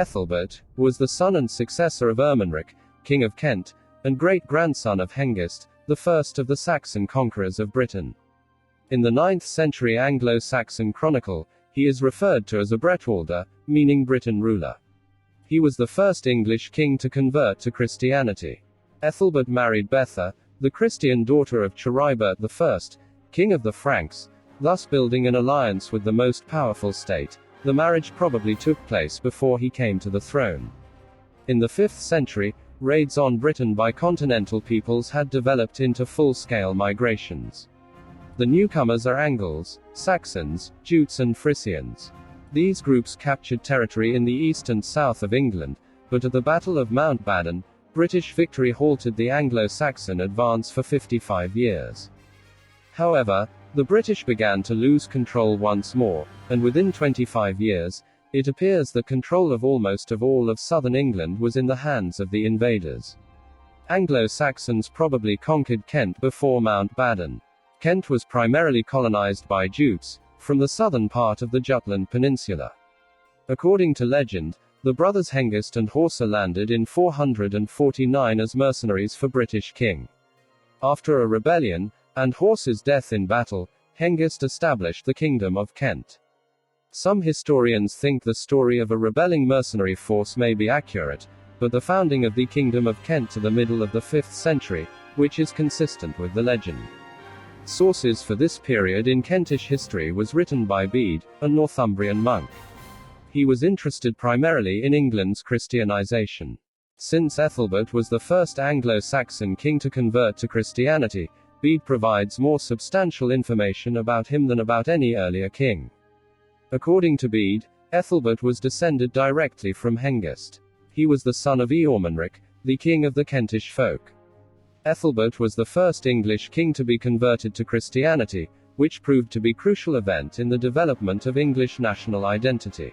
Ethelbert, was the son and successor of Ermenric, king of Kent, and great-grandson of Hengist, the first of the Saxon conquerors of Britain. In the 9th century Anglo-Saxon chronicle, he is referred to as a Bretwalda, meaning Britain ruler. He was the first English king to convert to Christianity. Ethelbert married Betha, the Christian daughter of Charibert I, king of the Franks, thus building an alliance with the most powerful state. The marriage probably took place before he came to the throne. In the 5th century, raids on Britain by continental peoples had developed into full-scale migrations. The newcomers are Angles, Saxons, Jutes and Frisians. These groups captured territory in the east and south of England, but at the Battle of Mountbatten, British victory halted the Anglo-Saxon advance for 55 years. However, the British began to lose control once more, and within 25 years, it appears that control of almost all of southern England was in the hands of the invaders. Anglo-Saxons probably conquered Kent before Mountbatten. Kent was primarily colonized by Jutes, from the southern part of the Jutland Peninsula. According to legend, the brothers Hengist and Horsa landed in 449 as mercenaries for British king. After a rebellion, and Horsa's death in battle, Hengist established the Kingdom of Kent. Some historians think the story of a rebelling mercenary force may be accurate, but the founding of the Kingdom of Kent to the middle of the 5th century, which is consistent with the legend. Sources for this period in Kentish history was written by Bede, a Northumbrian monk. He was interested primarily in England's Christianization. Since Ethelbert was the first Anglo-Saxon king to convert to Christianity, Bede provides more substantial information about him than about any earlier king. According to Bede, Ethelbert was descended directly from Hengist. He was the son of Eormenric, the king of the Kentish folk. Ethelbert was the first English king to be converted to Christianity, which proved to be a crucial event in the development of English national identity.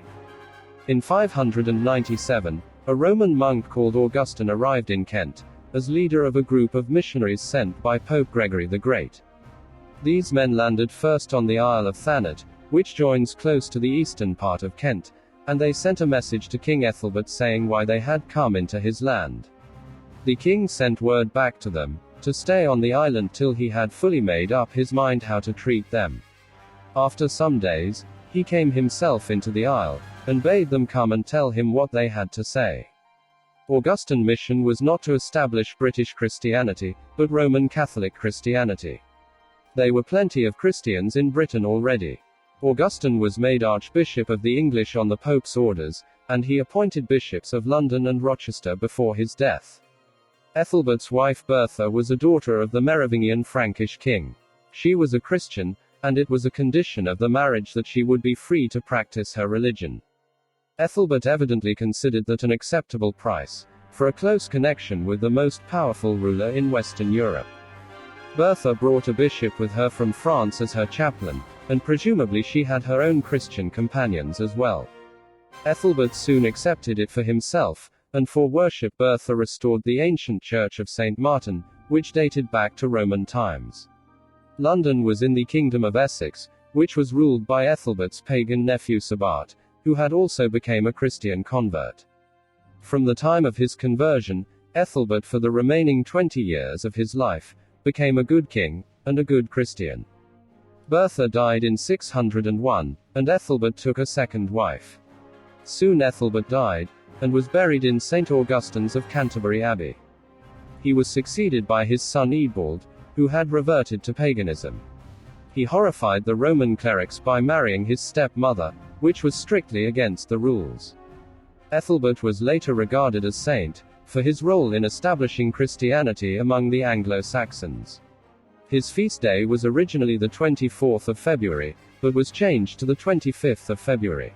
In 597, a Roman monk called Augustine arrived in Kent, as leader of a group of missionaries sent by Pope Gregory the Great. These men landed first on the Isle of Thanet, which joins close to the eastern part of Kent, and they sent a message to King Ethelbert saying why they had come into his land. The king sent word back to them, to stay on the island till he had fully made up his mind how to treat them. After some days, he came himself into the isle, and bade them come and tell him what they had to say. Augustine's mission was not to establish British Christianity, but Roman Catholic Christianity. There were plenty of Christians in Britain already. Augustine was made Archbishop of the English on the Pope's orders, and he appointed bishops of London and Rochester before his death. Ethelbert's wife Bertha was a daughter of the Merovingian Frankish king. She was a Christian, and it was a condition of the marriage that she would be free to practice her religion. Ethelbert evidently considered that an acceptable price, for a close connection with the most powerful ruler in Western Europe. Bertha brought a bishop with her from France as her chaplain, and presumably she had her own Christian companions as well. Ethelbert soon accepted it for himself, and for worship Bertha restored the ancient church of St. Martin, which dated back to Roman times. London was in the Kingdom of Essex, which was ruled by Ethelbert's pagan nephew Sabart, who had also become a Christian convert. From the time of his conversion, Ethelbert for the remaining 20 years of his life, became a good king, and a good Christian. Bertha died in 601, and Ethelbert took a second wife. Soon Ethelbert died, and was buried in St. Augustine's of Canterbury Abbey. He was succeeded by his son Eadbald, who had reverted to paganism. He horrified the Roman clerics by marrying his stepmother, which was strictly against the rules. Ethelbert was later regarded as saint, for his role in establishing Christianity among the Anglo-Saxons. His feast day was originally the 24th of February, but was changed to the 25th of February.